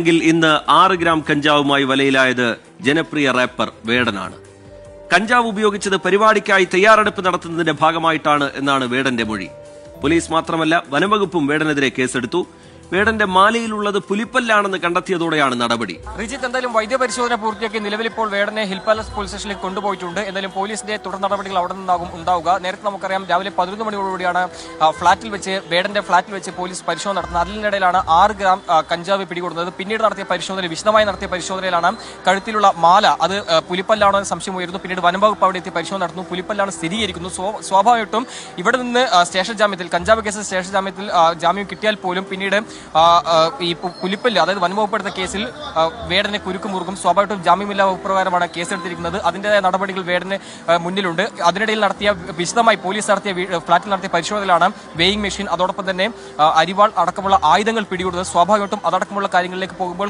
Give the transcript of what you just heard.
ഇന്ന് 6 ഗ്രാം കഞ്ചാവുമായി വലയിലായത് ജനപ്രിയ റാപ്പർ വേടനാണ്. കഞ്ചാവ് ഉപയോഗിച്ചത് പരിപാടിക്കായി തയ്യാറെടുപ്പ് നടത്തുന്നതിന്റെ ഭാഗമായിട്ടാണ് എന്നാണ് വേടന്റെ മൊഴി. പോലീസ് മാത്രമല്ല, വനംവകുപ്പും വേടനെതിരെ കേസെടുത്തു. വേടന്റെ മാലയിലുള്ളത് പുലിപ്പല്ലാണെന്ന് കണ്ടെത്തിയതോടെയാണ് നടപടി. റിജിത്ത്, എന്തായാലും വൈദ്യപരിശോധന പൂർത്തിയാക്കി നിലവിൽ ഇപ്പോൾ വേടനെ ഹിൽ പാലസ് പോലീസ് സ്റ്റേഷനിലേക്ക് കൊണ്ടുപോയിട്ടുണ്ട്. എന്തായാലും പോലീസിന്റെ തുടർ നടപടികൾ അവിടെ നിന്നാകും ഉണ്ടാവുക. നേരത്തെ നമുക്കറിയാം, രാവിലെ 11 മണിയോടുകൂടിയാണ് വേടന്റെ ഫ്ളാറ്റിൽ വെച്ച് പോലീസ് പരിശോധന നടത്തുന്നത്. അതിനിടയിലാണ് 6 ഗ്രാം കഞ്ചാവ് പിടികൂടുന്നത്. പിന്നീട് വിശദമായി നടത്തിയ പരിശോധനയിലാണ് കഴുത്തിലുള്ള മാല അത് പുലിപ്പല്ലാണോ എന്ന് സംശയം ഉയരുന്നു. പിന്നീട് വനംവകുപ്പ് അവിടെ എത്തി പരിശോധന നടത്തുന്നു. പുലിപ്പല്ലാണ് സ്ഥിരീകരിക്കുന്നു. സ്വാഭാവികമായിട്ടും ഇവിടെ നിന്ന് സ്റ്റേഷൻ ജാമ്യത്തിൽ, കഞ്ചാവ് കേസ് സ്റ്റേഷൻ ജാമ്യത്തിൽ ജാമ്യം കിട്ടിയാൽ പോലും പിന്നീട് ഈ പുലിപ്പല്ല്, അതായത് വനംവകുപ്പ് എടുത്ത കേസിൽ വേടനെ കുരുക്കുമുറുക്കും. സ്വാഭാവികമായിട്ടും ജാമ്യമില്ലാ വകുപ്പ് പ്രകാരമാണ് കേസെടുത്തിരിക്കുന്നത്. അതിന്റേതായ നടപടികൾ വേടന് മുന്നിലുണ്ട്. അതിനിടയിൽ പോലീസ് ഫ്ളാറ്റിൽ നടത്തിയ പരിശോധനയിലാണ് വെയിങ് മെഷീൻ, അതോടൊപ്പം തന്നെ അരിവാൾ അടക്കമുള്ള ആയുധങ്ങൾ പിടികൂടുന്നത്. സ്വാഭാവികമായിട്ടും അതടക്കമുള്ള കാര്യങ്ങളിലേക്ക് പോകുമ്പോൾ